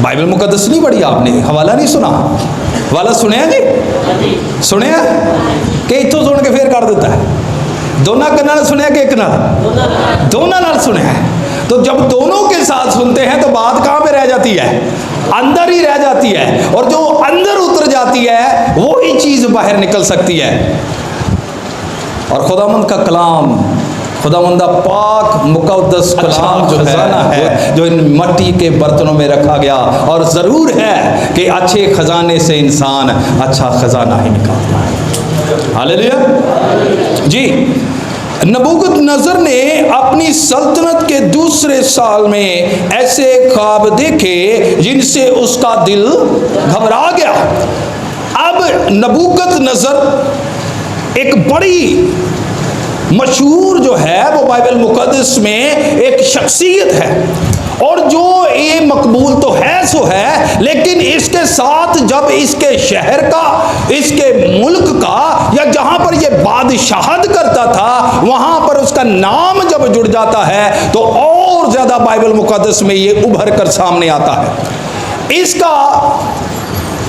Bible मुकद्दस नहीं पढ़ी आपने, हवाला नहीं सुना? हवाला सुने जी? सुने कि इतों सुन के फिर कर देता है? दोनों कन्ना सुने कि एक नाल? दोनों नाल सुने हैं। तो जब दोनों के साथ सुनते हैं तो बात कहाँ पे रह जाती है? अंदर ही रह जाती है, और जो अंदर उतर जाती है वो ही चीज बाहर निकल सकती है। और खुदावंद का कलाम, खुदावंद पाक मुकद्दस कलाम जो है जो इन मट्टी के बर्तनों में रखा गया, और ज़रूर है कि अच्छे खजाने से इंसान अच्छा खजाना ही निकालता है। हालेलुया जी। नबूकदनेस्सर ने अपनी सल्तनत के दूसरे साल में ऐसे ख्वाब देखे जिनसे उसका दिल घबरा गया। अब नबूकदनेस्सर एक बड़ी मशहूर जो है वो बाइबल मुकद्दस में एक शख्सियत है, और जो ये मकबूल तो है सो है, लेकिन इसके साथ जब इसके शहर का, इसके मुल्क का, या जहां पर ये बादशाहत करता था वहां पर उसका नाम जब जुड़ जाता है तो और ज्यादा बाइबल मुकद्दस में ये उभर कर सामने आता है। इसका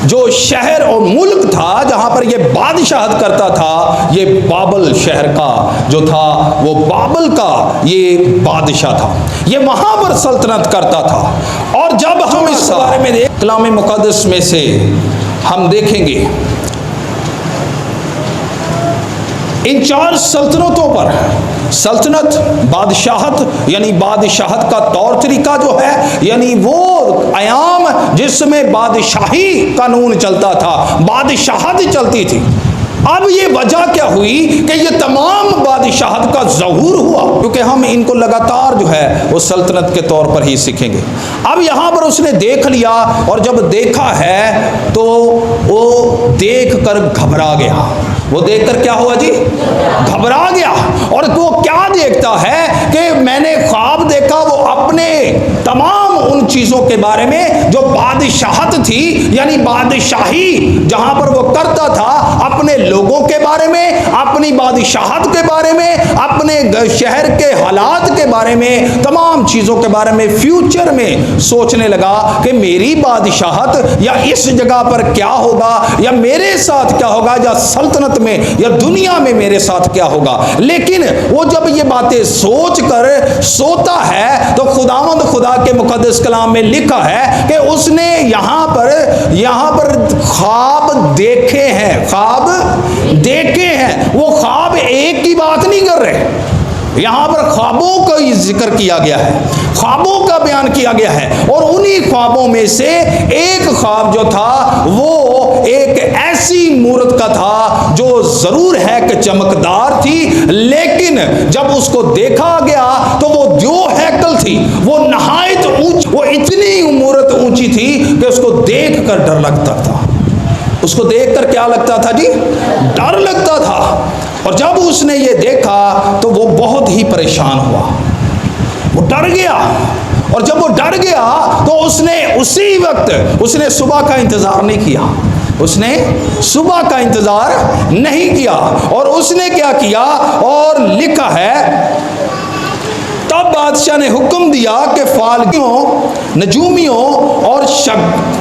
जो शहर और मुल्क था जहां पर ये बादशाहत करता था, ये बाबल शहर का जो था, वो बाबल का ये बादशाह था, ये वहां पर सल्तनत करता था। और जब हम इस बारे में कलाम मुकद्दस में से हम देखेंगे इन चार सल्तनतों पर, सल्तनत, बादशाहत यानी बादशाहत का तौर तरीका जो है, यानी वो आयाम जिसमें बादशाही कानून चलता था, बादशाहत चलती थी। अब ये वजह क्या हुई कि ये तमाम बादशाहत का ज़हूर हुआ, क्योंकि हम इनको लगातार जो है वो सल्तनत के तौर पर ही सीखेंगे। अब यहाँ पर उसने देख लिया, और जब देखा है तो वो देख कर घबरा गया। वो देखकर क्या हुआ जी? घबरा गया। और वो क्या देखता है कि मैंने ख्वाब देखा, वो अपने तमाम उन चीज़ों के बारे में जो बादशाहत थी, यानी बादशाही जहां पर वो करता था, अपने लोगों के बारे में, अपनी बादशाहत के बारे में, अपने शहर के हालात के बारे में, तमाम चीज़ों के बारे में फ्यूचर में सोचने लगा कि मेरी बादशाहत या इस जगह पर क्या होगा, या मेरे साथ क्या होगा, या सल्तनत में या दुनिया में मेरे साथ क्या होगा। लेकिन वो जब ये बातें सोच कर सोता है तो खुदावंद खुदा के मुकद्दस कलाम में लिखा है कि उसने यहाँ पर ख्वाब देखे हैं, ख्वाब देखे हैं। वो ख्वाब एक की बात नहीं कर रहे, यहाँ पर ख्वाबों का जिक्र किया गया है, ख्वाबों का बयान किया गया है। और उन्हीं ख्वाबों में से एक ख्वाब जो था वो एक ऐसी मूरत का था जो जरूर है कि चमकदार थी, लेकिन जब उसको देखा गया तो वो जो हैकल थी वो नहायत ऊंची, वो इतनी मूरत ऊंची थी कि उसको देख कर डर लगता था। उसको देखकर क्या लगता था जी? डर लगता था। और जब उसने ये देखा तो वो बहुत ही परेशान हुआ, वो डर गया। और जब वो डर गया तो उसने उसी वक्त उसने सुबह का इंतजार नहीं किया, उसने सुबह का इंतजार नहीं किया। और उसने क्या किया, और लिखा है तब बादशाह ने हुक्म दिया कि फालगियों, नजूमियों और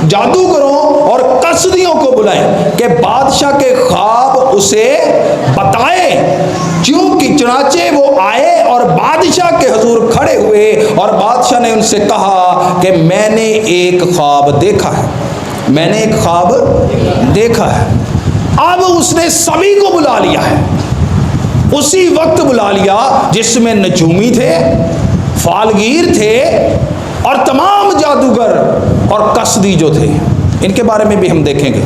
जादूगरों और कसदियों को बुलाएं कि बादशाह के ख्वाब उसे बताए। क्योंकि चुनाचे वो आए और बादशाह के हुजूर खड़े हुए, और बादशाह ने उनसे कहा कि मैंने एक ख्वाब देखा है, मैंने एक ख्वाब देखा है। अब उसने सभी को बुला लिया है, उसी वक्त बुला लिया जिसमें नजूमी थे, फालगीर थे, और तमाम जादूगर और कसदी जो थे, इनके बारे में भी हम देखेंगे।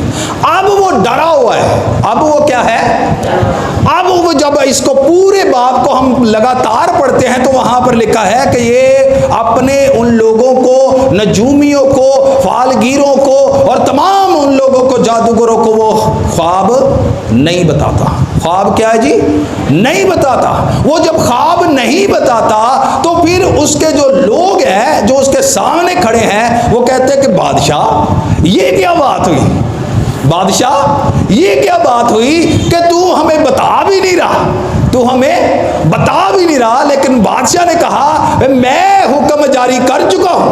अब वो डरा हुआ है, अब वो क्या है, अब वो जब इसको पूरे बाब को हम लगातार पढ़ते हैं तो वहां पर लिखा है कि ये अपने उन लोगों को, नजूमियों को, फालगीरों को और तमाम उन लोगों को, जादूगरों को वो ख्वाब नहीं बताता। ख्वाब क्या है जी? नहीं बताता। वो जब ख्वाब नहीं बताता तो फिर उसके जो लोग हैं, जो उसके सामने खड़े हैं, वो कहते हैं कि बादशाह ये क्या बात हुई, बादशाह ये क्या बात हुई कि तू हमें बता भी नहीं रहा, तू हमें बता भी नहीं रहा। लेकिन बादशाह ने कहा मैं हुक्म जारी कर चुका हूं,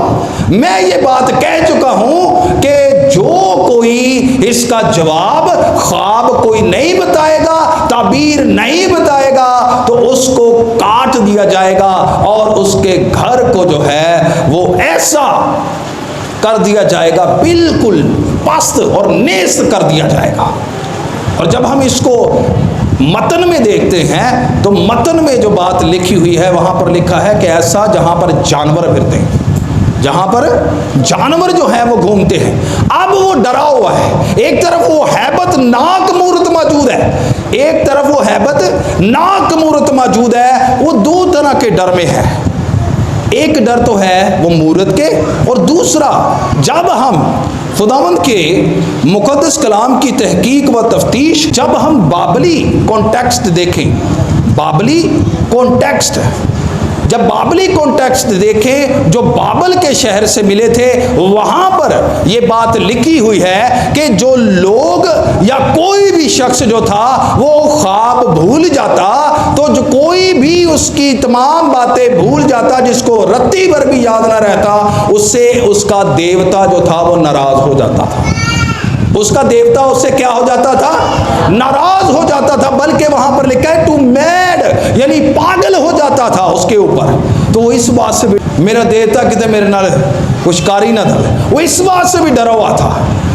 मैं ये बात कह चुका हूं कि जो कोई इसका जवाब ख्वाब कोई नहीं बताएगा, ताबीर नहीं बताएगा, तो उसको काट दिया जाएगा और उसके घर को जो है वो ऐसा कर दिया जाएगा, बिल्कुल पस्त और नेस्त कर दिया जाएगा। और जब हम इसको मतन में देखते हैं तो मतन में जो बात लिखी हुई है वहां पर लिखा है कि ऐसा जहां पर जानवर फिरते हैं, जहां पर जानवर जो है वो घूमते हैं। अब वो डरा हुआ है, एक तरफ वो हैबत नाक मूरत मौजूद है, एक तरफ वो हैबत नाक मूरत मौजूद है। वो दो तरह के डर में है, एक डर तो है वो मूरत के, और दूसरा जब हम खुदावंद के मुकद्दस कलाम की तहकीक व तफ्तीश, जब हम बाबली कॉन्टेक्स्ट देखें, बाबली कॉन्टेक्स्ट, जब बाबली कॉन्टेक्स्ट देखें जो बाबल के शहर से मिले थे, वहां पर यह बात लिखी हुई है कि जो लोग या कोई भी शख्स जो था वो ख्वाब भूल जाता, तो जो कोई भी उसकी तमाम बातें भूल जाता, जिसको रत्ती भर भी याद ना रहता, उससे उसका देवता जो था वो नाराज हो जाता था। उसका देवता उससे क्या हो जाता था? नाराज हो जाता था। बल्कि वहां पर लिखा है टू मैड, यानी पागल हो जाता था उसके ऊपर। तो इस बात से भी मेरा देवता कितने मेरे नाल कुछ कारी ना था, वो इस बात से भी डरा हुआ था,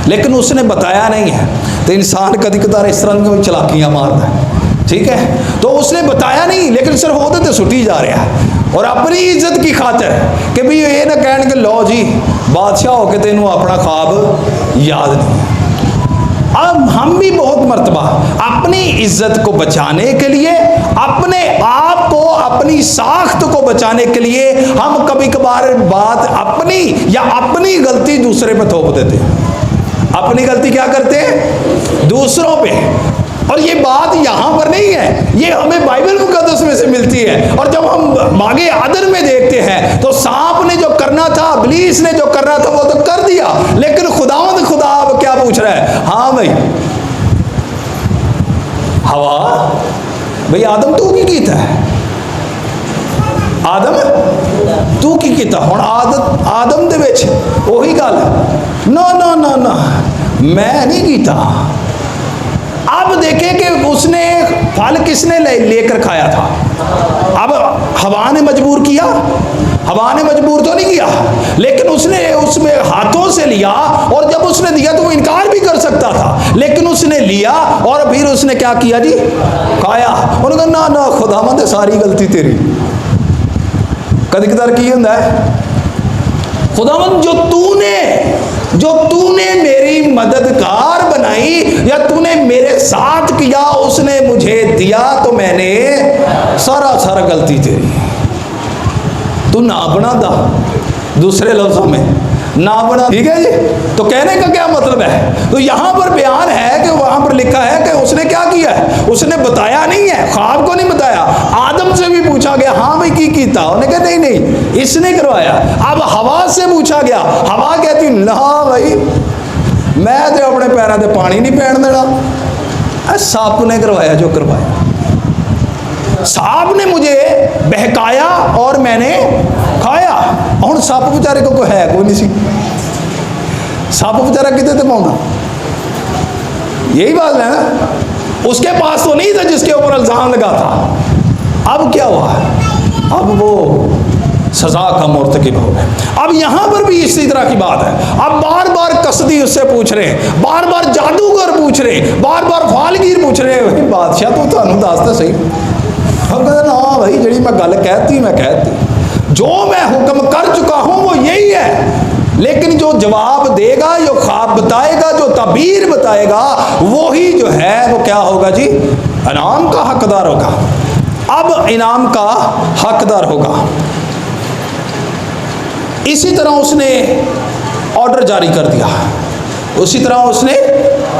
लेकिन उसने बताया नहीं है। तो इंसान कभी कदार इस तरह की चलाकियां मारता है, ठीक है, तो उसने बताया नहीं, लेकिन सिर्फ होते तो सुटी जा रहा है। और अपनी इज्जत की खातर कि भी ये ना कहन के लो जी बादशाह होके तेनू अपना ख्वाब याद नहीं। अब हम भी बहुत मर्तबा अपनी इज्जत को बचाने के लिए, अपने आप को, अपनी साख्त को बचाने के लिए हम कभी कभार बात अपनी या अपनी गलती दूसरे पे थोप देते हैं। अपनी गलती क्या करते हैं? दूसरों पे। और ये बात यहाँ पर नहीं है, ये हमें बाइबल मुकद्दस में से मिलती है। और जब हम आगे आदर में देखते हैं तो सांप ने जो करना था, इब्लीस ने जो करना था वो तो कर दिया, लेकिन खुदावंद खुदा अब क्या पूछ रहा है? हाँ भाई हवा, भाई आदम तू की कीता है? आदम तू की कीता? हुण आदम दे विच ओही गल, ना ना ना ना मैं नहीं कीता। अब देखें कि उसने फल किसने लेकर खाया था? अब हवा ने मजबूर किया? हवा ने मजबूर तो नहीं किया, लेकिन उसने उसमें हाथों से लिया, और जब उसने दिया तो वो इनकार भी कर सकता था, लेकिन उसने लिया और फिर उसने क्या किया जी? खाया। उन्होंने कहा ना ना खुदावंद सारी गलती तेरी। कदी कदार की होता है, खुदावंद जो तूने मेरी मददगार बनाई या तूने मेरे साथ किया, उसने मुझे दिया, तो मैंने सारा गलती तेरी। तू ना बना दा, दूसरे लफ्जों में ना बना, ठीक है जी। तो कहने का क्या मतलब है? तो यहां पर बयान है कि वहां पर लिखा है कि उसने क्या किया है? उसने बताया नहीं है, ख्वाब को नहीं बताया। आदम से भी पूछा गया, हाँ भाई की कीता? उन्होंने कहा नहीं नहीं इसने करवाया। अब हवा से पूछा गया, हवा कहती ना भाई मैं तो अपने पैरों से पानी नहीं पैन देना, सांप ने करवाया जो करवाया। सांप ने मुझे बहकाया और मैंने खाया। और सांप बेचारे को कोई है कोई नहीं सी, सांप बेचारा कितने थे पाऊंगा, यही बात है ना। उसके पास तो नहीं था जिसके ऊपर इल्जाम लगा था। अब क्या हुआ? अब वो सजा का मुर्तकिब हो गए। अब यहां पर भी इसी तरह की बात है। अब बार बार कसदी उससे पूछ रहे हैं, बार बार जादूगर पूछ रहे हैं, बार बार फालगीर पूछ रहे हैं, बादशाह तो थानू दसता सही। हम कहते ना भाई जी मैं गल कहती, मैं कहती जो मैं हुक्म कर चुका हूं वो यही है, लेकिन जो जवाब देगा, जो ख्वाब बताएगा, जो ताबीर बताएगा, वो ही जो है वो क्या होगा जी? इनाम का हकदार होगा। अब इनाम का हकदार होगा। इसी तरह उसने ऑर्डर जारी कर दिया, उसी तरह उसने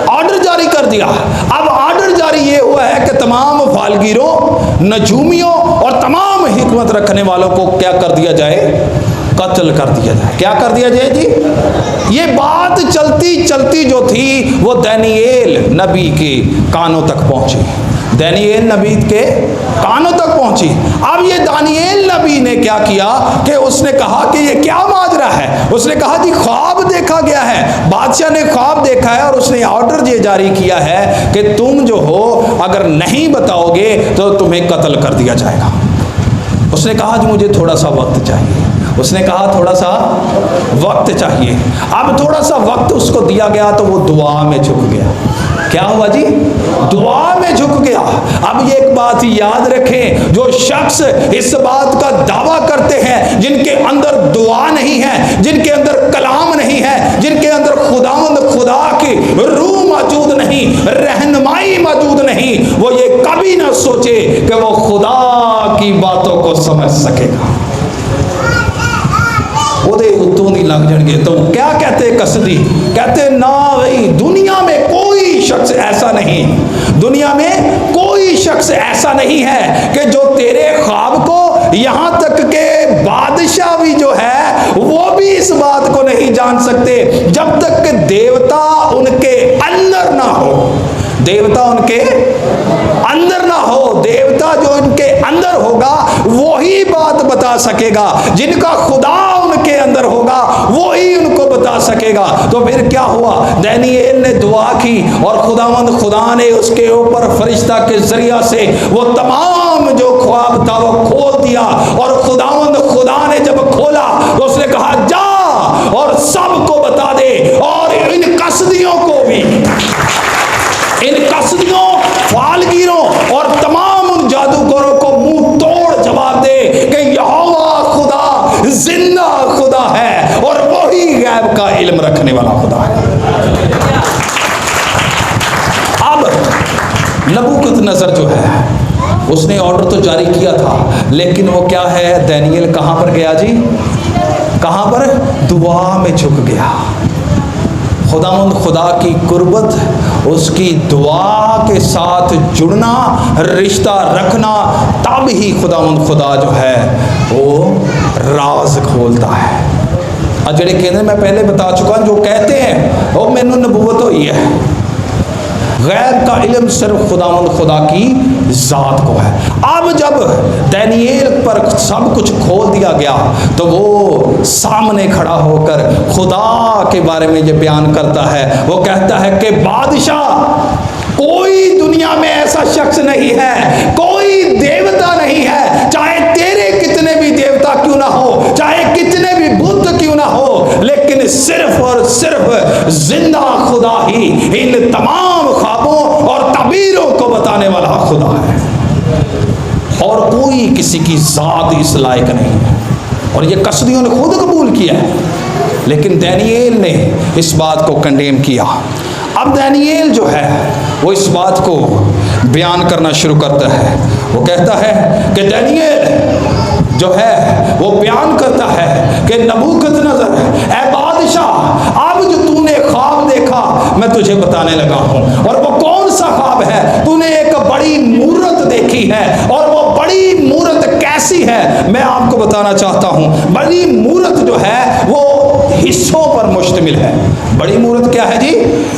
ऑर्डर जारी कर दिया। अब ऑर्डर जारी ये हुआ है कि तमाम फालगीरों, नजूमियों और तमाम हिकमत रखने वालों को क्या कर दिया जाए? कत्ल कर दिया जाए। क्या कर दिया जाए जी? ये बात चलती चलती जो थी वो दानियेल नबी के कानों तक पहुंची। दानियेल नबी के कानों तक पहुंची। अब ये दानियेल नबी ने क्या किया कि उसने कहा कि ये क्या माजरा है। उसने कहा जी ख्वाब देखा गया है, बादशाह ने ख्वाब देखा है और उसने ऑर्डर ये जारी किया है कि तुम जो हो अगर नहीं बताओगे तो तुम्हें कत्ल कर दिया जाएगा। उसने कहा जी मुझे थोड़ा सा वक्त चाहिए। उसने कहा थोड़ा सा वक्त चाहिए। अब थोड़ा सा वक्त उसको दिया गया तो वो दुआ में झुक गया। क्या हुआ जी? दुआ में झुक गया। अब ये एक बात याद रखें, जो शख्स इस बात का दावा करते हैं जिनके अंदर दुआ नहीं है, जिनके अंदर कलाम नहीं है, जिनके अंदर खुदावंद खुदा की रूह मौजूद नहीं, रहनुमाई मौजूद नहीं, वो ये कभी ना सोचे कि वो खुदा की बातों को समझ सकेगा। ओदे उत्तों दी लग जाएंगे। तो क्या कहते कसदी? कहते ना भाई, दुनिया में कोई शख्स ऐसा नहीं, दुनिया में कोई शख्स ऐसा नहीं है कि जो तेरे ख्वाब को, यहां तक के बादशाह भी जो है वो भी इस बात को नहीं जान सकते जब तक कि देवता उनके अंदर ना हो। देवता उनके अंदर ना हो, देवता जो उनके अंदर होगा वही बात बता सकेगा। जिनका खुदा उनके अंदर होगा वही उनको बता सकेगा। तो फिर क्या हुआ? दानियेल ने दुआ की और खुदावंद खुदा ने उसके ऊपर फरिश्ता के जरिया से वो तमाम जो ख्वाब था वो खोल दिया। और खुदावंद खुदा ने जब खोला तो उसने कहा जा और सबको बता दे, और इन कसदियों को भी, इन कसदियों, फालगीरों और तमाम उन जादूगरों को मुंह तोड़ जवाब दे कि यहोवा खुदा जिंदा खुदा है और वही गैब का इल्म रखने वाला खुदा है। अब नबूकदनेस्सर जो है उसने ऑर्डर तो जारी किया था, लेकिन वो क्या है, दानियेल कहां पर गया जी? कहां पर? दुआ में झुक गया। खुदावंद खुदा की कुर्बत, उसकी दुआ के साथ जुड़ना, रिश्ता रखना, तब ही खुदावंद खुदा जो है वो राज खोलता है। और जेड़े कहते, मैं पहले बता चुका, जो कहते हैं वो मैनू नबूवत हुई है, गैब का इल्म सिर्फ खुदावंद खुदा की ज़ात को है। अब जब दानियेल पर सब कुछ खोल दिया गया तो वो सामने खड़ा होकर खुदा के बारे में ये बयान करता है। वो कहता है कि बादशाह, कोई दुनिया में ऐसा शख्स नहीं है, कोई देवता नहीं है, चाहे तेरे कितने भी देवता क्यों ना हो, चाहे कितने भी बुत क्यों ना हो, लेकिन सिर्फ और सिर्फ जिंदा खुदा ही इन तमाम ख्वाबों और तबीरों को बताने वाला खुदा है, और कोई किसी की जात इस लायक नहीं है। और ये कसदियों ने खुद कबूल किया है, लेकिन दानियेल ने इस बात को कंडेम किया। अब दानियेल जो है वो इस बात को बयान करना शुरू करता है। वो कहता है कि दानियेल जो है वो बयान करता है कि नबूकदनेस्सर, ऐ बादशाह, अब जो तूने ख्वाब देखा मैं तुझे बताने लगा हूँ। और वो कौन सा ख्वाब है? तूने एक बड़ी मूरत देखी है, और वो बड़ी मूरत कैसी है मैं आपको बताना चाहता हूँ। बड़ी मूरत जो है वो हिस्सों पर मुश्तमिल है। बड़ी मूरत क्या है जी?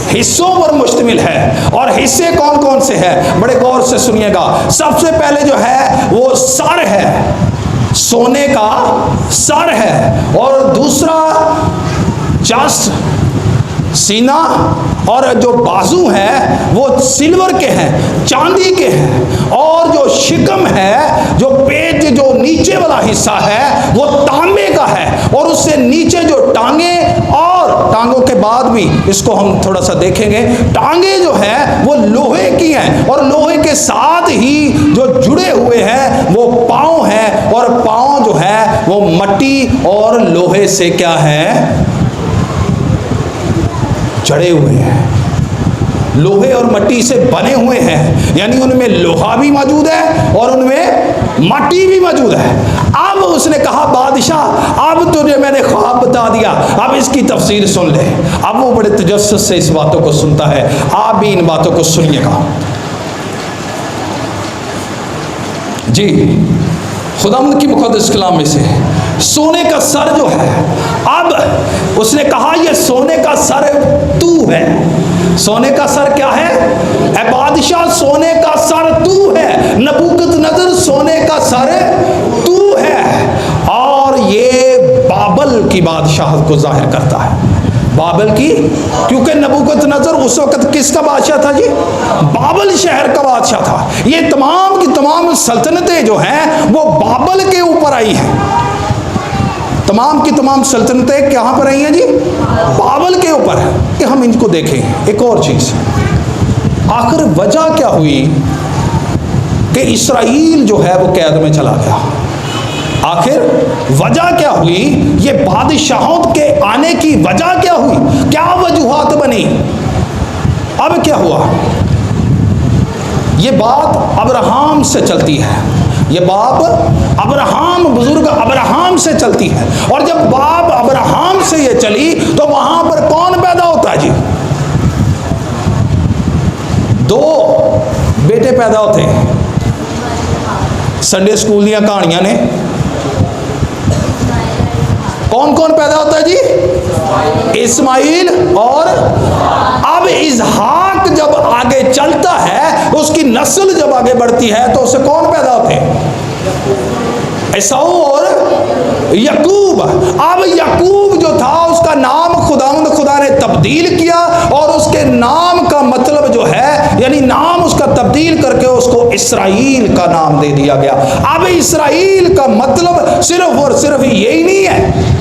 हिस्सों पर मुश्तमिल है। और हिस्से कौन कौन से हैं? बड़े गौर से सुनिएगा। सबसे पहले जो है वो सर है, सोने का सर है, और दूसरा चेस्ट, सीना, और जो बाजू हैं वो सिल्वर के हैं, चांदी के हैं, और जो शिकम है, जो पेट जो नीचे वाला हिस्सा है वो तांबे का है, और उससे नीचे जो टांगे, और टांगों के बाद भी इसको हम थोड़ा सा देखेंगे, टांगे जो है वो लोहे की हैं, और लोहे के साथ ही जो जुड़े हुए हैं वो पाँव हैं, और पाँव जो है वो मट्टी और लोहे से क्या है? जड़े हुए हैं, लोहे और मट्टी से बने हुए हैं, यानी उनमें लोहा भी मौजूद है और उनमें मट्टी भी मौजूद है। अब उसने कहा बादशाह, अब तुझे मैंने ख्वाब बता दिया, अब इसकी तफसीर सुन ले। अब वो बड़े तजस्सुस से इस बातों को सुनता है। आप भी इन बातों को सुनिएगा जी। खुदावंद की मुक़द्दस कलाम में से सोने का सर जो है, अब उसने कहा ये सोने का सर तू है, सोने का सर क्या है? ए बादशाह, सोने का सर तू है। नबूकदनेस्सर, सोने का सर तू है। और ये बाबल की बादशाहत को जाहिर करता है, बाबल की, क्योंकि नबूकदनेस्सर उस वक्त किसका बादशाह था जी? बाबल शहर का बादशाह था। ये तमाम की तमाम सल्तनतें जो हैं वो बाबल के ऊपर आई हैं। तमाम की तमाम सल्तनतें कहाँ पर आई हैं जी? बाबल के ऊपर है। कि हम इनको देखें। एक और चीज़, आखिर वजह क्या हुई कि इसराइल जो है वो कैद में चला गया? आखिर वजह क्या हुई? ये बादशाहों के आने की वजह क्या हुई? क्या वजूहात बनी? अब क्या हुआ? ये बात अब्राहम से चलती है, ये बात अब्राहम, बुजुर्ग अब्राहम से चलती है। और जब बाप अब्राहम से ये चली तो वहां पर कौन पैदा होता है जी? दो बेटे पैदा होते हैं। संडे स्कूल दी कहानियां ने, कौन कौन पैदा होता है जी? इस्माइल और अब इसहाक जब आगे चलता है, उसकी नस्ल जब आगे बढ़ती है तो उससे कौन पैदा होते हैं? एसाऊ और याकूब। अब याकूब जो था उसका नाम खुदा ने तब्दील किया और उसके नाम का मतलब जो है, यानी नाम उसका तब्दील करके उसको इसराइल का नाम दे दिया गया। अब इसराइल का मतलब सिर्फ और सिर्फ यही नहीं है,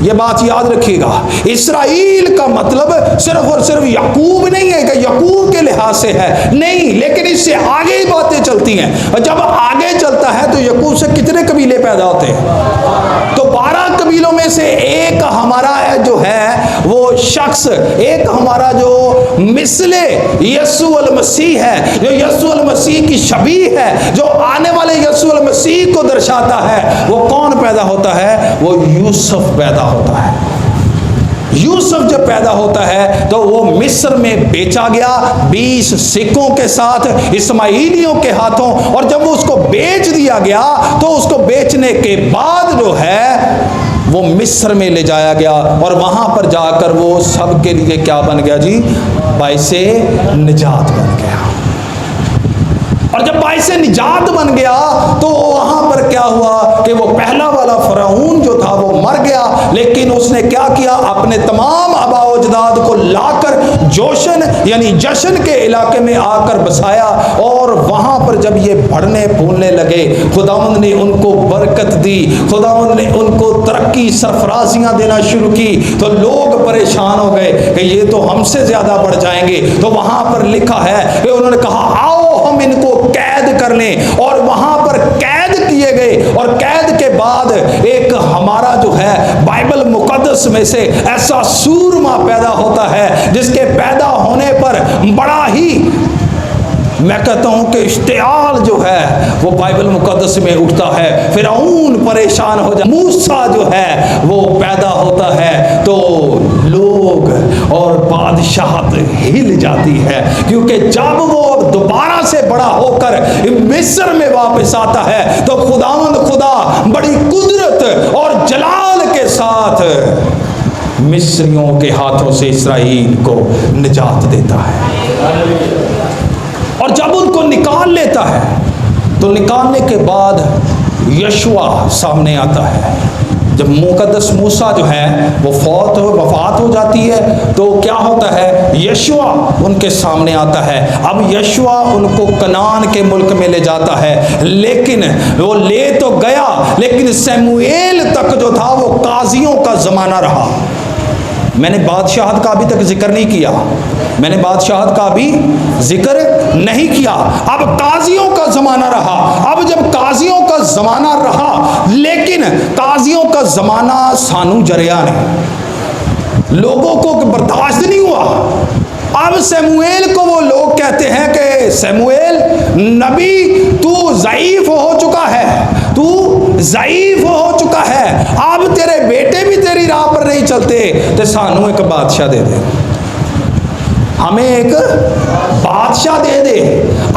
ये बात याद रखिएगा। इसराइल का मतलब सिर्फ और सिर्फ याकूब नहीं है कि याकूब के लिहाज से है, नहीं, लेकिन इससे आगे ही बातें चलती हैं। और जब आगे चलता है तो याकूब से कितने कबीले पैदा होते हैं? तो 12 कबीलों में से एक हमारा जो है वो शख्स, एक हमारा जो मिसले यीशु अल मसीह है, जो यीशु अल मसीह की शबीह है, जो आने वाले यीशु अल मसीह को दर्शाता है, वो कौन पैदा होता है? वो यूसुफ पैदा होता है। यूसुफ जब पैदा होता है तो वो मिस्र में बेचा गया 20 सिक्कों के साथ इस्माइलियों के हाथों। और जब उसको बेच दिया गया तो उसको बेचने के बाद जो है वो मिस्र में ले जाया गया और वहां पर जाकर वो सबके लिए क्या बन गया जी? बाइसे निजात बन गया। और जब बाइसे निजात बन गया तो वहां पर क्या हुआ कि वो पहला वाला फराऊन जो था वो मर गया, लेकिन उसने क्या किया? अपने तमाम आबा-ओ-अजदाद को लाकर जोशन यानी जशन के इलाके में आकर बसाया। और वहां पर जब ये बढ़ने फूलने लगे, खुदावंद ने उनको बरकत दी, खुदावंद ने उनको तरक्की सरफराजियां देना शुरू की, तो लोग परेशान हो गए कि ये तो हमसे ज्यादा बढ़ जाएंगे। तो वहां पर लिखा है कि उन्होंने कहा आओ हम इनको कैद कर लें, और वहां पर कैद किए गए। और कैद के बाद एक हमारा जो है बाइबल मुकद्दस में से ऐसा सूरमा पैदा होता है जिसके पैदा होने पर बड़ा ही, मैं कहता हूं कि इश्तियाल जो है वो बाइबल मुकद्दस में उठता है। फिरौन परेशान हो जाए, मूसा जो है वो पैदा होता है, तो लोग और बादशाहत हिल जाती है, क्योंकि जब वो दोबारा से बड़ा होकर मिस्र में वापस आता है तो खुदावंद खुदा बड़ी कुदरत और जलाल के साथ मिस्रियों के हाथों से इसराइल को निजात देता है। और जब उनको निकाल लेता है तो निकालने के बाद यशुआ सामने आता है। जब मुकद्दस मूसा जो है वो वफात हो जाती है तो क्या होता है? यशुआ उनके सामने आता है। अब यशुआ उनको कनान के मुल्क में ले जाता है, लेकिन वो ले तो गया, लेकिन शमूएल तक जो था वो काजियों का ज़माना रहा। मैंने बादशाहत का अभी तक जिक्र नहीं किया, मैंने बादशाहत का भी जिक्र नहीं किया। अब काजियों का ज़माना रहा। अब जब काजियों का ज़माना रहा, लेकिन काजियों का ज़माना सानू जरिया ने लोगों को बर्दाश्त नहीं हुआ। अब शमूएल को वो लोग कहते हैं कि शमूएल नबी तू ज़ईफ हो चुका है, तू ज़ईफ हो चुका है, अब तेरे बेटे भी तेरी राह पर नहीं चलते, तो सानू एक बादशाह दे दे, हमें एक बादशाह दे दे।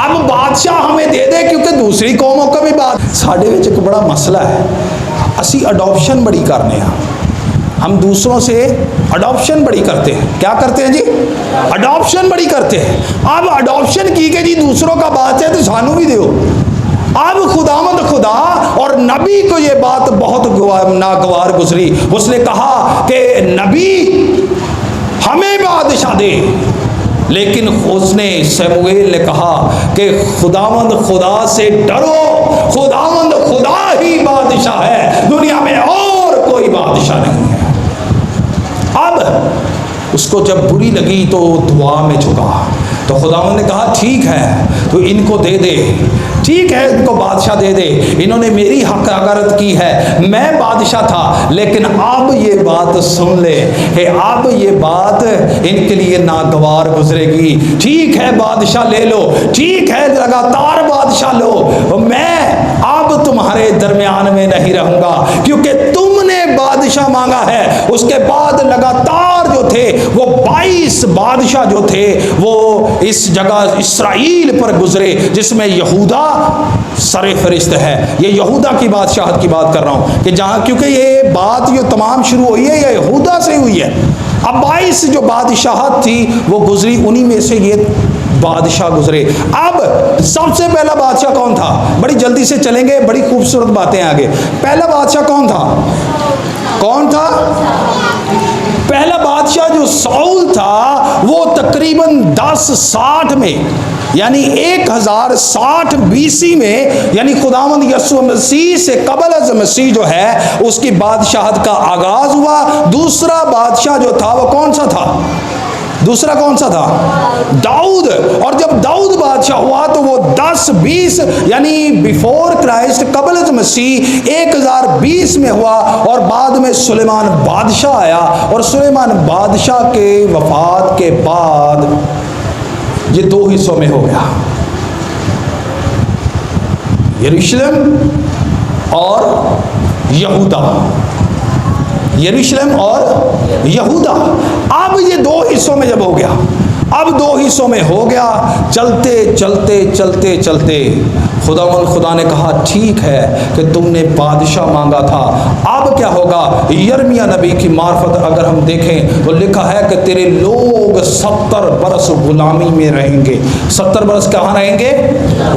अब बादशाह हमें दे दे क्योंकि दूसरी कौमों का भी बात। साढ़े विच एक बड़ा मसला है, असी अडॉप्शन बड़ी करने, हम दूसरों से अडॉप्शन बड़ी करते हैं। क्या करते हैं जी? अडॉप्शन बड़ी करते हैं। अब अडॉप्शन की के जी दूसरों का बात है तो सानू भी दो। अब खुदावंद खुदा और नबी को ये बात बहुत नागवार गुजरी। उसने कहा कि नबी हमें बादशाह दे, लेकिन उसने शमूएल ने कहा कि खुदावंद खुदा से डरो, खुदावंद खुदा ही बादशाह है, दुनिया में और कोई बादशाह नहीं है। अब उसको जब बुरी लगी तो दुआ में झुका, तो खुदावंद ने कहा ठीक है तो इनको दे दे, ठीक है इनको बादशाह दे दे, इन्होंने मेरी हकारत की है, मैं बादशाह था, लेकिन अब ये बात सुन ले कि अब ये बात इनके लिए नागवार गुजरेगी। ठीक है बादशाह ले लो, ठीक है लगातार बादशाह लो, मैं अब तुम्हारे दरमियान में नहीं रहूंगा क्योंकि तुमने बादशाह मांगा है। उसके बाद लगातार जो थे वो 22 बादशाह जो थे वो इस जगह इसराइल पर गुजरे, जिसमें यहूदा सरे फरिश्त है। ये यहूदा की बादशाहत की बात कर रहा हूं कि जहां, क्योंकि ये बात जो तमाम शुरू हुई है ये यहूदा से हुई है। अब 22 जो बादशाहत थी वो गुजरी, उन्हीं में से ये बादशाह गुजरे। अब सबसे पहला बादशाह कौन था? बड़ी जल्दी से चलेंगे, बड़ी खूबसूरत बातें आगे। पहला बादशाह कौन था? कौन था? पहला बादशाह जो साउल था वो तकरीबन 1060 में, यानी 1060 BC में, यानी खुदावंद यीशु मसीह से कबल अज़ मसीह जो है उसकी बादशाहत का आगाज हुआ। दूसरा बादशाह जो था वो कौन सा था? दूसरा कौन सा था? दाऊद। और जब दाऊद बादशाह हुआ तो वो 1020 यानी बिफोर क्राइस्ट कबल अज़ मसीह 1020 में हुआ, और बाद में सुलेमान बादशाह आया, और सुलेमान बादशाह के वफात के बाद ये 2 हिस्सों में हो गया, यरूशलेम और यहूदा, यरूशलेम और यहूदा। अब ये 2 हिस्सों में जब हो गया, अब 2 हिस्सों में हो गया, चलते चलते चलते चलते खुदा ने कहा ठीक है कि तुमने बादशाह मांगा था, अब क्या होगा? यिर्मयाह नबी की मार्फत अगर हम देखें तो लिखा है कि तेरे लोग 70 बरस गुलामी में रहेंगे। 70 बरस कहाँ रहेंगे?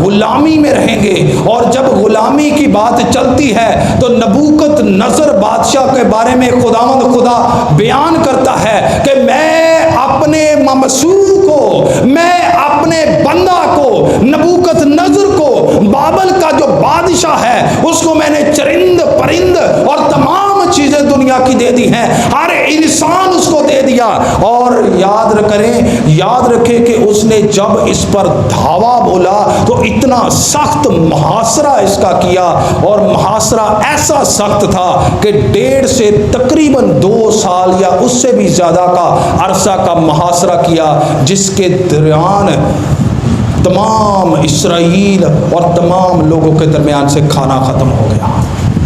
गुलामी में रहेंगे। और जब गुलामी की बात चलती है तो नबूकत नजर बादशाह के बारे में खुदावंद खुदा बयान करता है कि मैं अपने ममसूर को, मैं अपने बंदा को, नबूकत नजर को, बाबल का जो बादशाह है उसको मैंने चरिंद परिंद और तमाम चीजें दुनिया की दे दी हैं, हर इंसान उसको दे दिया। और याद करें, याद रखें कि उसने जब इस पर धावा बोला तो इतना सख्त मुहासरा इसका किया, और मुहासरा ऐसा सख्त था कि 1.5 से तकरीबन 2 साल या उससे भी ज्यादा का अरसा का मुहासरा किया, जिसके दौरान तमाम इसराइल और तमाम लोगों के दरमियान से खाना खत्म हो गया।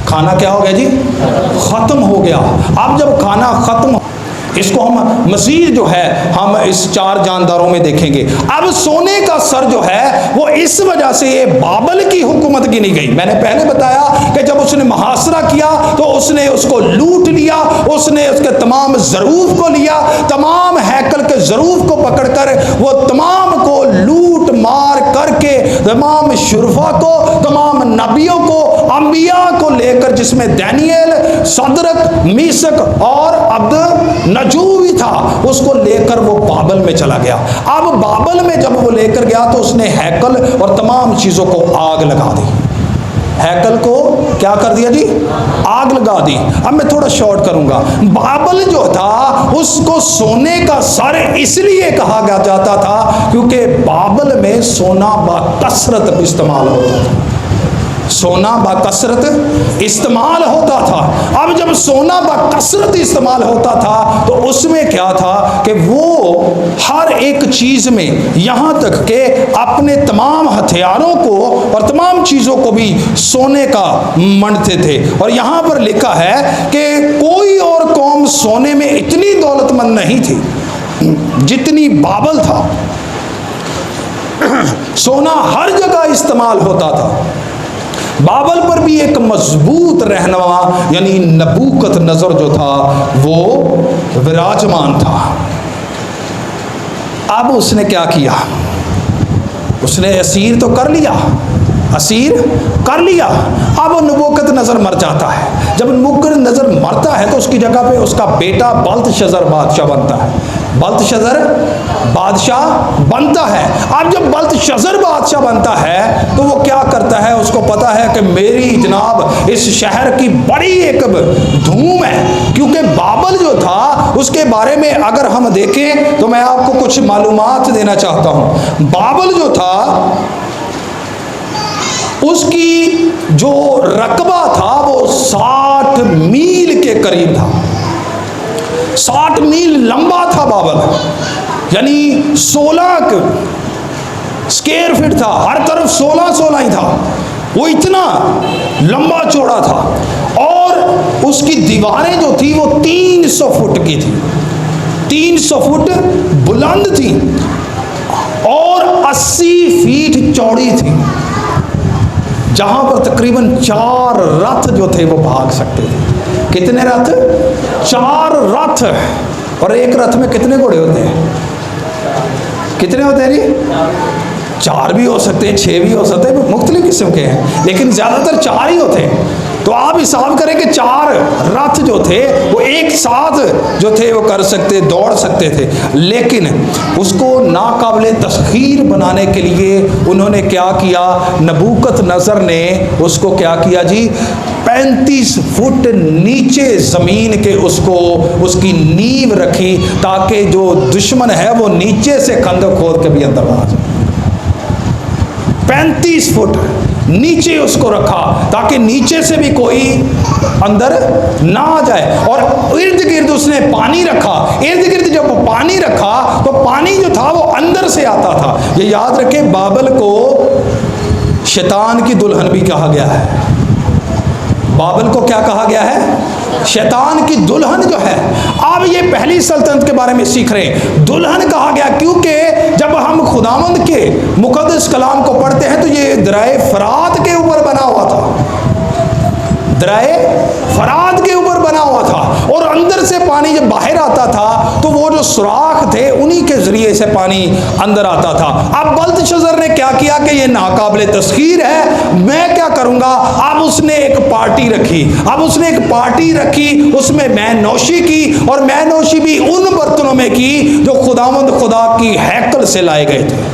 खाना क्या हो गया जी? खत्म हो गया। अब जब खाना खत्म, इसको हम मजीद जो है हम इस 4 जानदारों में देखेंगे। अब सोने का सर जो है वो इस वजह से ये बाबल की हुकूमत गिनी गई। मैंने पहले बताया कि जब उसने मुहासरा किया तो उसने उसको लूट लिया, उसने उसके तमाम ज़रूफ को लिया, तमाम हैकल के ज़रूफ को पकड़कर वो तमाम को लूट मार करके तमाम शुरफा को, तमाम नबियों को, अंबिया को लेकर, जिसमें दानियल, सदरक, मीसक और अब्द नजू भी था, उसको लेकर वो बाबल में चला गया। अब बाबल में जब वो लेकर गया तो उसने हैकल और तमाम चीजों को आग लगा दी। हैकल को क्या कर दिया जी? आग लगा दी। अब मैं थोड़ा शॉर्ट करूंगा। बाबल जो था उसको सोने का सर इसलिए कहा गया जाता था क्योंकि बाबल में सोना बाकसरत इस्तेमाल होता था, सोना बाकसरत इस्तेमाल होता था। अब जब सोना बाकसरत इस्तेमाल होता था तो उसमें क्या था कि वो हर एक चीज में, यहां तक के अपने तमाम हथियारों को और तमाम चीजों को भी सोने का मढ़ते थे। और यहां पर लिखा है कि कोई और कौम सोने में इतनी दौलतमंद नहीं थी जितनी बाबल था। सोना हर जगह इस्तेमाल होता था। बाबल पर भी एक मजबूत रहनुमा यानी नबूकत नजर जो था वो विराजमान था। अब उसने क्या किया, उसने असीर तो कर लिया, असीर कर लिया। अब नबूकत नजर मर जाता है। जब नबूकत नजर मरता है तो उसकी जगह पे उसका बेटा बल्तशज़र बादशाह बनता है, बल्तशज़र बादशाह बनता है। अब जब बल्तशज़र बादशाह बनता है तो वो क्या करता है, उसको पता है कि मेरी जनाब इस शहर की बड़ी एक धूम है, क्योंकि बाबल जो था उसके बारे में अगर हम देखें तो मैं आपको कुछ मालूमात देना चाहता हूँ। बाबल जो था उसकी जो रकबा था वो 60 मील के करीब था, 60 मील लंबा था बाबल, यानी 16 स्क्वायर फीट था, हर तरफ 16 ही था, वो इतना लंबा चौड़ा था। और उसकी दीवारें जो थी वो 300 फुट की थी, 300 फुट बुलंद थी और 80 फीट चौड़ी थी, जहां पर तकरीबन 4 रथ जो थे वो भाग सकते थे। कितने रथ? 4 रथ। और एक रथ में कितने घोड़े होते हैं? कितने होते हैं जी? 4 भी हो सकते हैं, 6 भी हो सकते हैं, मुख्तलिफ किस्म के हैं, लेकिन ज़्यादातर 4 ही होते हैं। तो आप हिसाब करें कि 4 रथ जो थे वो एक साथ जो थे वो कर सकते, दौड़ सकते थे। लेकिन उसको नाकाबिले तस्खीर बनाने के लिए उन्होंने क्या किया, नबूकत नज़र ने उसको क्या किया जी, 35 फुट नीचे ज़मीन के उसको उसकी नींव रखी, ताकि जो दुश्मन है वो नीचे से खंदक खोद के भी अंदर आ जाए। 35 फुट नीचे उसको रखा ताकि नीचे से भी कोई अंदर ना आ जाए। और इर्द गिर्द उसने पानी रखा, इर्द गिर्द जब पानी रखा तो पानी जो था वो अंदर से आता था। ये याद रखें, बाबल को शैतान की दुल्हन भी कहा गया है। बाबल को क्या कहा गया है? शैतान की दुल्हन जो है। अब ये पहली सल्तनत के बारे में सीख रहे हैं, दुल्हन कहा गया क्योंकि जब हम खुदावंद के मुकद्दस कलाम को पढ़ते हैं तो ये दराए फरात के ऊपर बना हुआ था, दराए फरात के ऊपर बना हुआ था, और अंदर से पानी जब बाहर आता था तो वो जो सुराख थे उन्हीं के जरिए से पानी अंदर आता था। अब बल्तशज़र ने क्या किया कि ये नाकाबिले तस्खीर है, मैं क्या करूंगा। अब उसने एक पार्टी रखी, अब उसने एक पार्टी रखी, उसमें मैनोशी की, और मैनोशी भी उन बर्तनों में की जो खुदावंद खुदा की हैकल से लाए गए थे,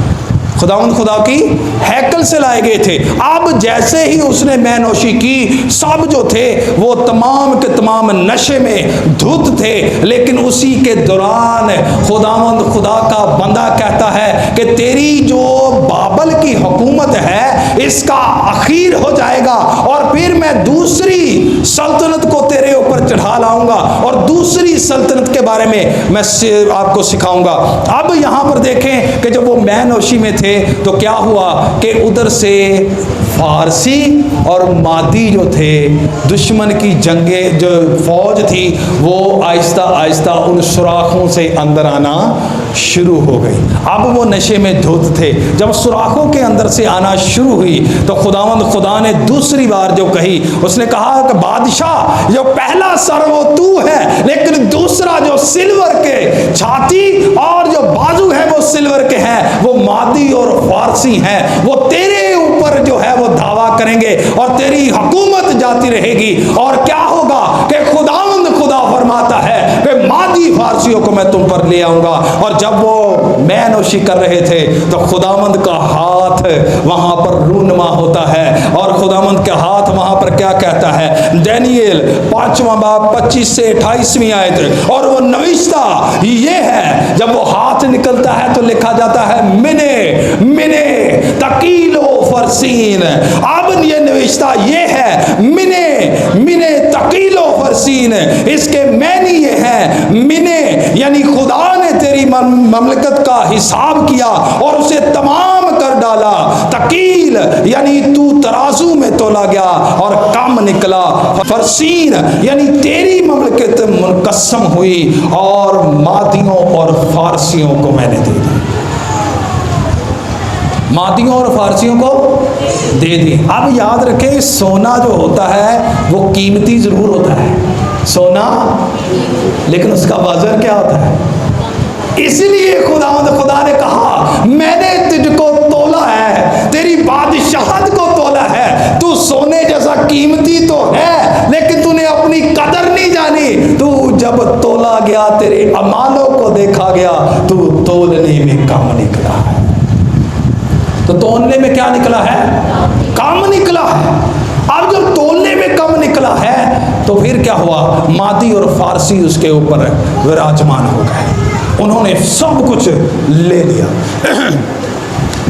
खुदावंद खुदा की हैकल से लाए गए थे। अब जैसे ही उसने मैनोशी की, सब जो थे वो तमाम के तमाम नशे में धुत थे। लेकिन उसी के दौरान खुदावंद खुदा का बंदा कहता है कि तेरी जो बाबल की हुकूमत है इसका आखिर हो जाएगा, और फिर मैं दूसरी सल्तनत को तेरे ऊपर चढ़ा लाऊंगा, और दूसरी सल्तनत के बारे में मैं आपको सिखाऊंगा। अब यहाँ पर देखें कि जब वो मैनोशी में थे तो क्या हुआ कि उधर से फारसी और मादी जो थे, दुश्मन की जंगे जो फौज थी वो आहिस्ता आहिस्ता उन सुराखों से अंदर आना शुरू हो गई। अब वो नशे में धुत थे। जब सुराखों के अंदर से आना शुरू हुई तो खुदावंद खुदा ने दूसरी बार जो कही, उसने कहा कि बादशाह, जो पहला सर वो तू है, लेकिन दूसरा जो सिल्वर के छाती और जो बाजू है वो सिल्वर के हैं, वो मादी और फारसी हैं, वो तेरे ऊपर जो है वो दावा करेंगे और तेरी हुकूमत जाती रहेगी। और क्या होगा कि खुदावंद खुदा फरमाता है कि मादी फारसियों को मैं तुम पर ले आऊंगा। और जब वो मैनोशी कर रहे थे तो खुदावंद का हाथ वहां पर रूनुमा होता है, और खुदावंद के हाथ वहां पर क्या कहता है, दानियेल 5वां बाब 25 से 28वीं आयत। और वो नविश्ता ये है, जब वो हाथ निकलता है तो लिखा जाता है मिने मिने तकीलो फरसीन। अब ये नविश्ता ये है मिने मिने तकीलो फरसीन, इसके मैनी ये है मिने यानी खुदा ने तेरी ममलकत का हिसाब किया और उसे तमाम कर डाला, तकील यानी तू तराजू में तोला गया और कम निकला, फरसीन यानी तेरी ममलकत मुनकस्सम हुई और मादियों और फारसियों को मैंने दे दी। मादियों और फारसियों को दे दी। अब याद रखें, सोना जो होता है वो कीमती जरूर होता है, सोना, लेकिन उसका वजन क्या होता है? इसलिए खुदा ने कहा मैंने तुझको तोला है, तेरी बादशाहत को तोला है। तू सोने जैसा कीमती तो है, लेकिन तूने अपनी कदर नहीं जानी। तू जब तोला गया, तेरे अमालों को देखा गया, तू तोलने में कम निकला है। तो तोलने में क्या निकला है? कम निकला है। अब जब तोलने में कम निकला है तो फिर क्या हुआ? मादी और फारसी उसके ऊपर विराजमान हो गए, उन्होंने सब कुछ ले लिया।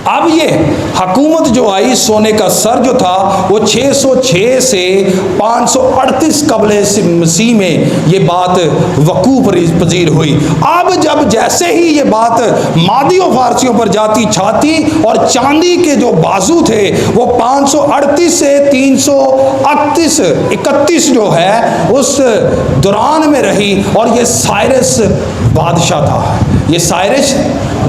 अब ये हुकूमत जो आई, सोने का सर जो था वो 606 से 538 कबले मसीह में ये बात वकूफ़ पजीर हुई। अब जब जैसे ही ये बात मादियों फारसियों पर जाती छाती, और चांदी के जो बाजू थे वो 538 से 331 जो है उस दौरान में रही। और ये साइरस बादशाह था, ये साइरस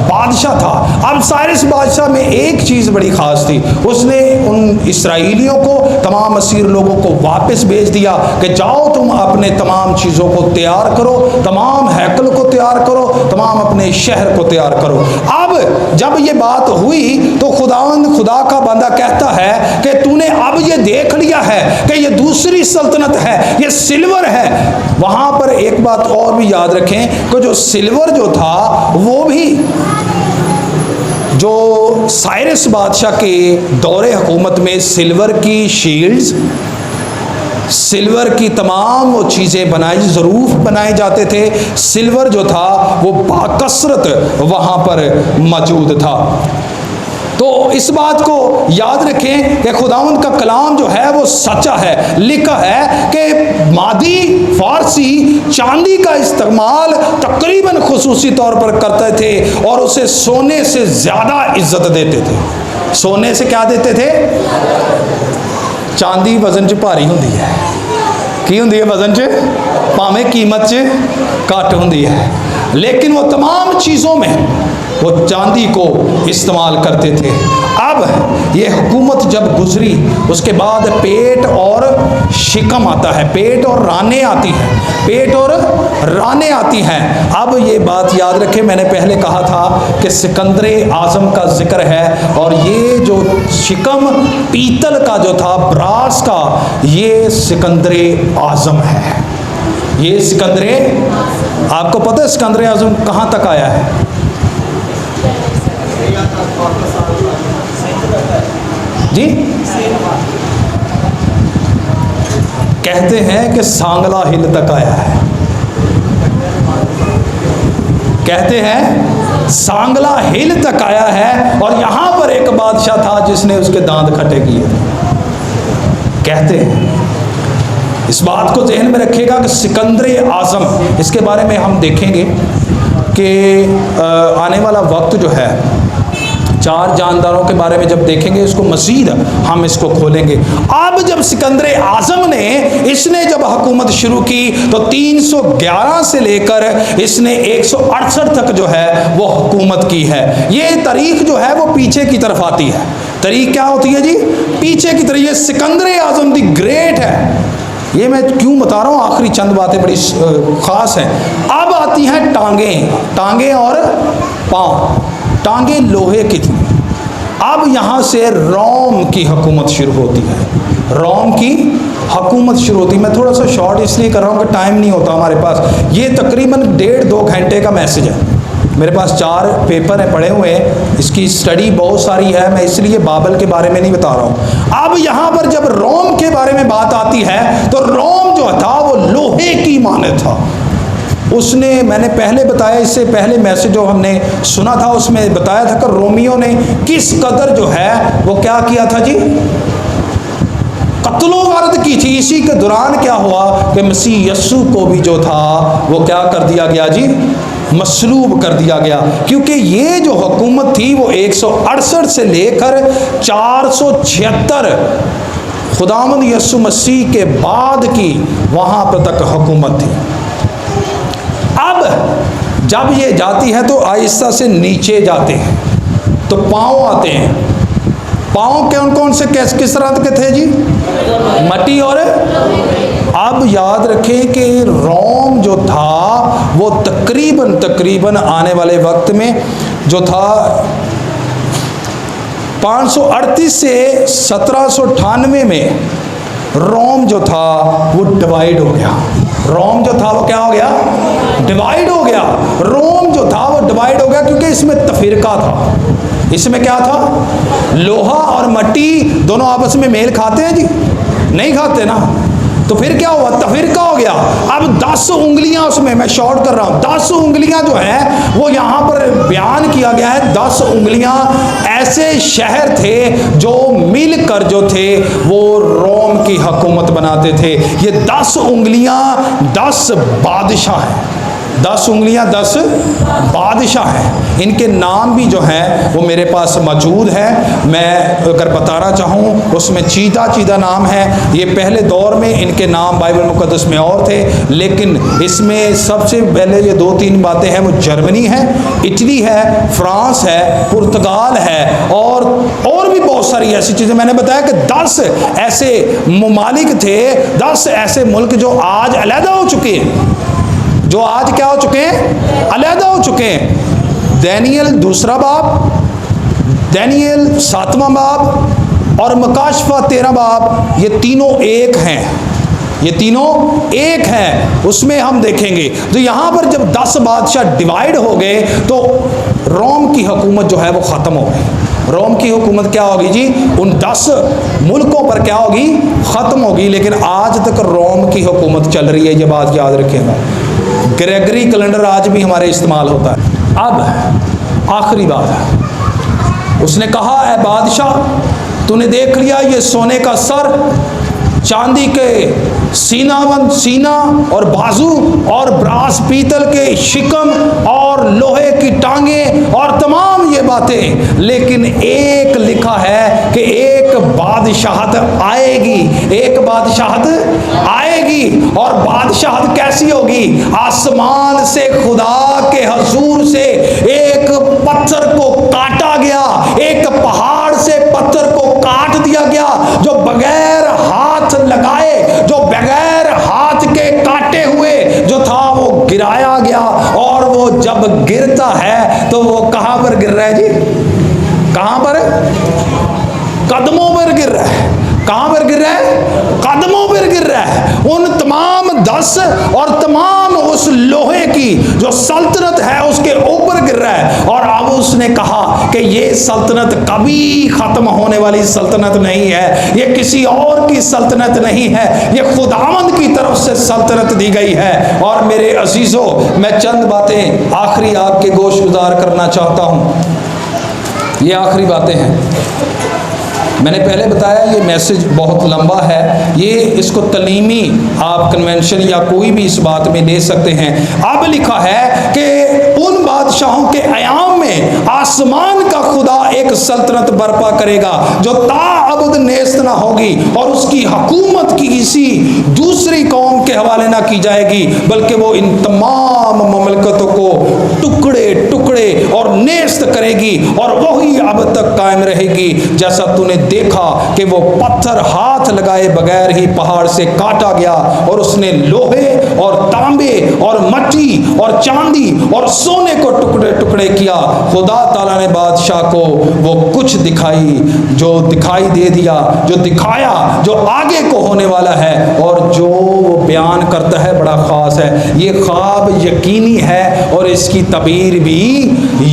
बादशाह था। अब साइरस बादशाह में एक चीज़ बड़ी ख़ास थी, उसने उन इसराइलियों को, तमाम असीर लोगों को वापस भेज दिया कि जाओ तुम अपने तमाम चीज़ों को तैयार करो, तमाम हैकल को तैयार करो, तमाम अपने शहर को तैयार करो। अब जब ये बात हुई तो खुदा का बंदा कहता है कि तूने अब ये देख लिया है कि ये दूसरी सल्तनत है, ये सिल्वर है। वहाँ पर एक बात और भी याद रखें कि जो सिल्वर जो था वो भी जो साइरस बादशाह के दौरे हुकूमत में सिल्वर की शील्ड्स, सिल्वर की तमाम वो चीज़ें बनाई, ज़रूफ बनाए जाते थे। सिल्वर जो था वो बाकसरत वहाँ पर मौजूद था। तो इस बात को याद रखें कि खुदावंद का कलाम जो है वो सच्चा है। लिखा है कि मादी फारसी चांदी का इस्तेमाल तकरीबन खुसूसी तौर पर करते थे और उसे सोने से ज़्यादा इज्जत देते थे। सोने से क्या देते थे? चांदी वजन च भारी होंदी है, की होंदी है वजन च, भावें कीमत च घट होंदी है, लेकिन वो तमाम चीज़ों में वो चांदी को इस्तेमाल करते थे। अब ये हुकूमत जब गुजरी उसके बाद पेट और शिकम आता है, पेट और रानें आती हैं, पेट और रानें आती हैं। अब ये बात याद रखें, मैंने पहले कहा था कि सिकंदर आज़म का जिक्र है, और ये जो शिकम पीतल का जो था, ब्रास का, ये सिकंदर आज़म है। ये सिकंदर, आपको पता है सिकंदर आज़म कहाँ तक आया है? जी, कहते हैं कि सांगला हिल तक आया है, कहते हैं सांगला हिल तक आया है। और यहां पर एक बादशाह था जिसने उसके दांत खट्टे किए थे, कहते हैं। इस बात को ज़हन में रखिएगा कि सिकंदर आज़म, इसके बारे में हम देखेंगे कि आने वाला वक्त जो है, चार जानदारों के बारे में जब देखेंगे इसको मज़ीद हम इसको खोलेंगे। अब जब सिकंदर आज़म ने, इसने जब हुकूमत शुरू की तो 311 से लेकर इसने 168 तक जो है वो हुकूमत की है। ये तारीख जो है वो पीछे की तरफ आती है। तारीख क्या होती है जी? पीछे की तरफ। ये सिकंदर आज़म दी ग्रेट है। ये मैं क्यों बता रहा हूँ, आखिरी चंद बातें बड़ी ख़ास हैं। अब आती हैं टांगें, टांगें और पाँव। टांगें लोहे की थी। अब यहाँ से रोम की हुकूमत शुरू होती है, रोम की हुकूमत शुरू होती है। मैं थोड़ा सा शॉर्ट इसलिए कर रहा हूँ कि टाइम नहीं होता हमारे पास। ये तकरीबन 1.5-2 घंटे का मैसेज है। मेरे पास 4 पेपर हैं पढ़े हुए हैं, इसकी स्टडी बहुत सारी है, मैं इसलिए बाबल के बारे में नहीं बता रहा हूँ। अब यहाँ पर जब रोम के बारे में बात आती है तो रोम जो था वो लोहे की मानद था। उसने, मैंने पहले बताया, इससे पहले मैसेज जो हमने सुना था उसमें बताया था कि रोमियों ने किस कदर जो है वो क्या किया था जी, कत्लो गारत की थी। इसी के दौरान क्या हुआ कि मसीह यस्सु को भी जो था वो क्या कर दिया गया जी, मसलूब कर दिया गया। क्योंकि ये जो हुकूमत थी वो 168 से लेकर 476 खुदावंद यस्सु मसीह के बाद की वहाँ पर तक हुकूमत थी। अब जब ये जाती है तो आहिस्ता से नीचे जाते हैं, तो पाँव आते हैं। पाँव कौन कौन से किस तरह के थे जी? मट्टी और अब याद रखें कि रोम जो था वो तकरीबन आने वाले वक्त में जो था 538 से 1798 में रोम जो था वो डिवाइड हो गया। रोम जो था वो क्या हो गया? डिवाइड हो गया। रोम जो था वो डिवाइड हो गया क्योंकि इसमें तफरीका था। इसमें क्या था? लोहा और मट्टी दोनों आपस में मेल खाते हैं जी? नहीं खाते ना। तो फिर क्या हुआ? तफरीका हो गया। अब 10 उंगलियां उसमें, मैं शॉर्ट कर रहा हूं, 10 उंगलियां जो है वो यहां पर बयान किया गया है। 10 उंगलियां ऐसे शहर थे जो मिलकर जो थे वो रोम की हुकूमत बनाते थे। ये 10 उंगलियां 10 बादशाह हैं। 10 उंगलियां 10 बादशाह हैं। इनके नाम भी जो हैं वो मेरे पास मौजूद है। मैं अगर बताना चाहूँ उसमें चीदा नाम है। ये पहले दौर में इनके नाम बाइबल मुकद्दस में और थे, लेकिन इसमें सबसे पहले ये 2-3 बातें हैं वो जर्मनी है, इटली है, फ्रांस है, पुर्तगाल है और भी बहुत सारी ऐसी चीज़ें। मैंने बताया कि 10 ऐसे ममालिक थे, 10 ऐसे मुल्क जो आज अलहदा हो चुके हैं, जो आज क्या हो चुके हैं? अलहदा हो चुके हैं। दानियल 2 बाब, दानियल 7वां बाब और मकाशफा 13 बाब, ये तीनों एक हैं। ये तीनों एक हैं। उसमें हम देखेंगे तो यहाँ पर जब 10 बादशाह डिवाइड हो गए तो रोम की हुकूमत जो है वो ख़त्म हो गई। रोम की हुकूमत क्या होगी जी? उन 10 मुल्कों पर क्या होगी? ख़त्म होगी। लेकिन आज तक रोम की हुकूमत चल रही है, ये बात याद रखिएगा। ग्रेगरी कैलेंडर आज भी हमारे इस्तेमाल होता है। अब आखिरी बात, उसने कहा, ऐ बादशाह, तूने देख लिया ये सोने का सर, चांदी के सीना और बाजू और ब्रास पीतल के शिकम और लोहे की टांगे और तमाम ये बातें, लेकिन एक लिखा है कि एक बादशाहत आएगी, एक बादशाहत आएगी। और बादशाहत कैसी होगी? आसमान से खुदा के हजूर से एक पत्थर को काटा गया, एक पहाड़ से पत्थर को काट दिया गया जो बगैर हाथ लगाए, जो बगैर हाथ के काटे हुए जो था वो गिराया गया। और वो जब गिरता है तो वो कहां पर गिर रहा है जी? कहां पर? कदमों पर गिर रहा है। कहां पर गिर रहा है? कदमों पर गिर रहा है। उन तमाम 10 और तमाम उस लोहे की जो सल्तनत है उसके ऊपर गिर रहा है। और अब उसने कहा कि ये सल्तनत कभी खत्म होने वाली सल्तनत नहीं है, ये किसी और की सल्तनत नहीं है, ये खुदावंद की तरफ से सल्तनत दी गई है। और मेरे अजीजों, मैं चंद बातें आखिरी आपके गोश गुजार करना चाहता हूं। ये आखिरी बातें हैं। मैंने पहले बताया ये मैसेज बहुत लंबा है, ये इसको तलीमी आप कन्वेंशन या कोई भी इस बात में ले सकते हैं। अब लिखा है कि उन बादशाहों के अयाम में आसमान का खुदा एक सल्तनत बर्पा करेगा जो ताअबद नेस्त ना होगी और उसकी हुकूमत की किसी दूसरी कौम के हवाले ना की जाएगी, बल्कि वो इन तमाम ममलकतों को टुकड़े टुकड़े और नेस्त करेगी और वही अब तक कायम रहेगी। जैसा तूने देखा कि वो पत्थर हाथ लगाए बगैर ही पहाड़ से काटा गया और उसने लोहे और तांबे और मट्टी और चांदी और सोने को टुकड़े टुकड़े किया। खुदा ताला ने बादशाह को वो कुछ जो दिखाई दे दिया, जो दिखाया, जो आगे को होने वाला है और जो वो बयान करता है बड़ा खास है। ये ख्वाब यकीनी है और इसकी तबीर भी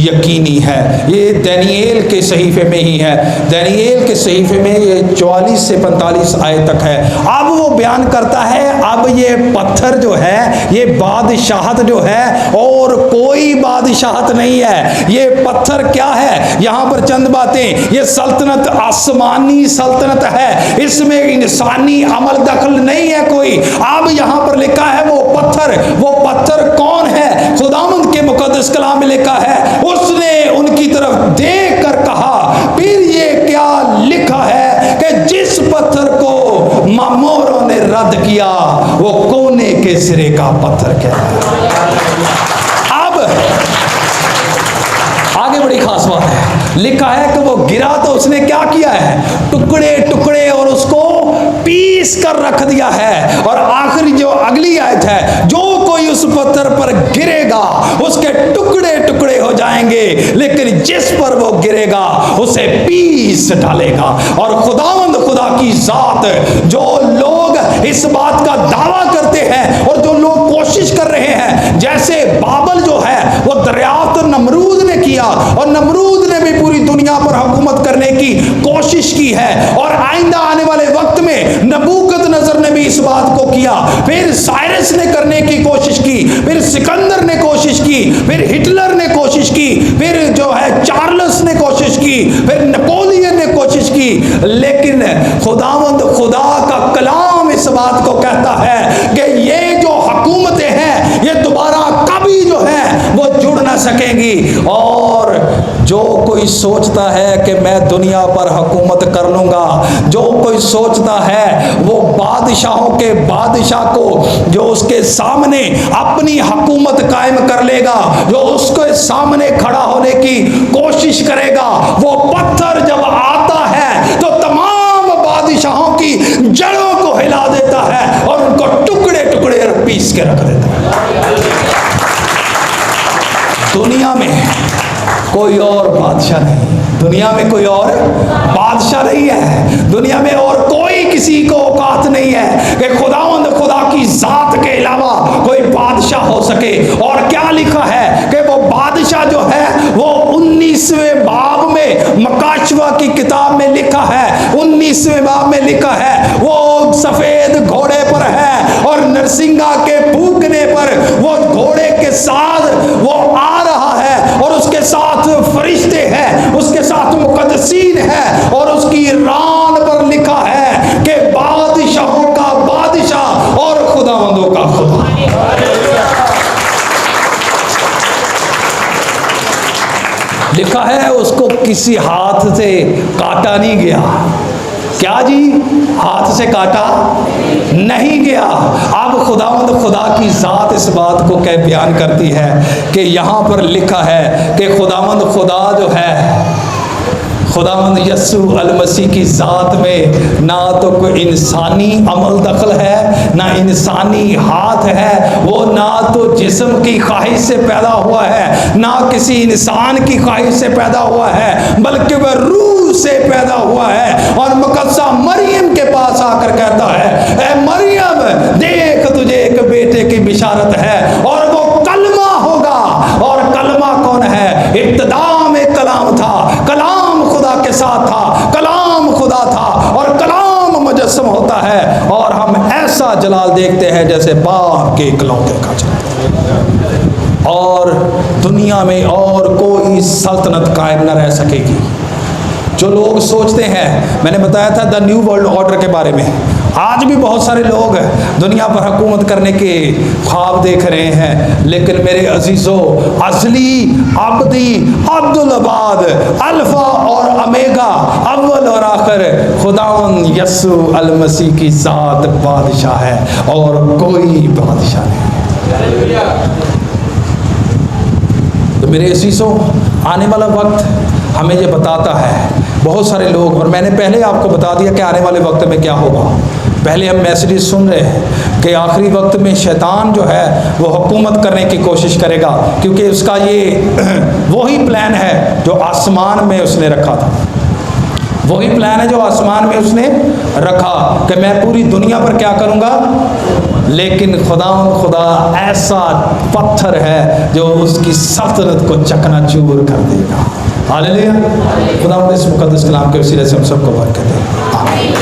यकीनी है। ये दानियेल के सहीफे में ही है। दानियेल के सहीफे में ये 44 से 45 आयत तक है। अब वो बयान करता है, अब ये पत्थर जो है, ये बादशाहत जो है और कोई बादशाहत नहीं है। ये पत्थर क्या है? यहाँ पर चंद बातें। ये सल्तनत आसमानी सल्तनत है, इसमें इंसानी अमल दखल नहीं है कोई। अब यहाँ पर लिखा है वो पत्थर कौन है? खुदावंद के मुकद्दस कलाम में लिखा है, उसने उनकी तरफ देख कर कहा, फिर ये क्या लिखा है कि जिस पत्थर को मामोरों ने रद्द किया वो कोने के सिरे का पत्थर कहलाया। अब आगे बड़ी खास बात है। लिखा है कि वो गिरा तो उसने क्या किया है, टुकड़े टुकड़े और उसको पीस कर रख दिया है। और आखिरी जो अगली आयत है, जो कोई उस पत्थर पर गिरेगा उसके टुकड़े टुकड़े हो जाएंगे, लेकिन जिस पर वो गिरेगा उसे पीस डालेगा। और खुदावंद खुदा की जात, जो लोग इस बात का दावा करते हैं और जो लोग कोशिश कर रहे हैं, जैसे बाबल जो है वो दरियाफ्त नमरूद ने किया और नमरूद ने भी पूरी दुनिया पर हुकूमत करने की कोशिश की है, और आइंदा आने वाले वक्त में नबूकदनेस्सर ने भी इस बात को किया, फिर साइरस ने करने की कोशिश की, फिर सिकंदर ने कोशिश की, फिर हिटलर ने कोशिश की, फिर जो है चार्ल्स ने कोशिश की, फिर नेपोलियन ने कोशिश की, लेकिन खुदावंद खुदा का कलाम इस बात को कहता है कि ये जो हुकूमतें हैं ये दोबारा कभी जो है वो जुड़ ना सकेंगी। और जो कोई सोचता है कि मैं दुनिया पर हुकूमत कर लूँगा, जो कोई सोचता है वो बादशाहों के बादशाह को जो उसके सामने अपनी हुकूमत कायम कर लेगा, जो उसके सामने खड़ा होने की कोशिश करेगा, वो पत्थर जब आता है तो तमाम बादशाहों की जड़ों को हिला देता है और उनको टुकड़े टुकड़े पीस के रख देता है। दुनिया में कोई और बादशाह नहीं, दुनिया में कोई और बादशाह नहीं है, दुनिया में और कोई किसी को औकात नहीं है कि खुदावंद खुदा की जात के अलावा कोई बादशाह हो सके। और क्या लिखा है कि वो बादशाह जो है वो 19वें बाब में मकाशवा की किताब में लिखा है, 19वें बाब में लिखा है वो सफेद घोड़े पर है और नरसिंगा के फूंकने पर वो घोड़े के साथ वो आ रहा है और उसके साथ फरिश्ते हैं, उसके साथ मुकद्दसीन है, और उसकी रान पर लिखा है कि बादशाहों का बादशाह और खुदावंदों का खुदा। लिखा है उसको किसी हाथ से काटा नहीं गया। क्या जी, हाथ से काटा नहीं गया। अब खुदावंद खुदा की जात इस बात को कह बयान करती है कि यहाँ पर लिखा है कि खुदावंद खुदा जो है, खुदावंद यस्सु अल मसीह की ज़ात में ना तो कोई इंसानी अमल दखल है, ना इंसानी हाथ है, वो ना तो जिस्म की ख्वाहिश से पैदा हुआ है, ना किसी इंसान की ख्वाहिश से पैदा हुआ है, बल्कि वह रूह से पैदा हुआ है। और मुकद्दसा मरियम के पास आकर कहता है, ए मरियम देख तुझे एक बेटे की बिशारत है और वो कलमा होगा। और कलमा कौन है? इब्तिदा में कलाम था, कलाम खुदा के साथ था, कलाम खुदा था और कलाम मुजस्सम होता है। और हम ऐसा जलाल देखते हैं जैसे बाप के इकलौते का जलाल। और दुनिया में और कोई सल्तनत कायम न रह सकेगी। जो लोग सोचते हैं, मैंने बताया था द न्यू वर्ल्ड ऑर्डर के बारे में, आज भी बहुत सारे लोग दुनिया पर हुकूमत करने के ख्वाब देख रहे हैं, लेकिन मेरे अजीज़ों, असली अब्दी अब्दुल आबाद, अल्फा और अमेगा, अव्वल और आखिर खुदावंद यस्सु अल मसीह की ज़ात बादशाह है और कोई बादशाह नहीं। तो मेरे अजीज़ों, आने वाला वक्त हमें ये बताता है, बहुत सारे लोग, और मैंने पहले आपको बता दिया कि आने वाले वक्त में क्या होगा। पहले हम मैसेज सुन रहे हैं कि आखिरी वक्त में शैतान जो है वो हुकूमत करने की कोशिश करेगा, क्योंकि उसका ये वही प्लान है जो आसमान में उसने रखा था, वही प्लान है जो आसमान में उसने रखा कि मैं पूरी दुनिया पर क्या करूँगा। लेकिन खुदा ऐसा पत्थर है जो उसकी सल्तनत को चकनाचूर कर देगा। हालेलुया। खुदा इस मुकद्दस कलाम के वसीले से हम सबको बरकत दे। आमीन।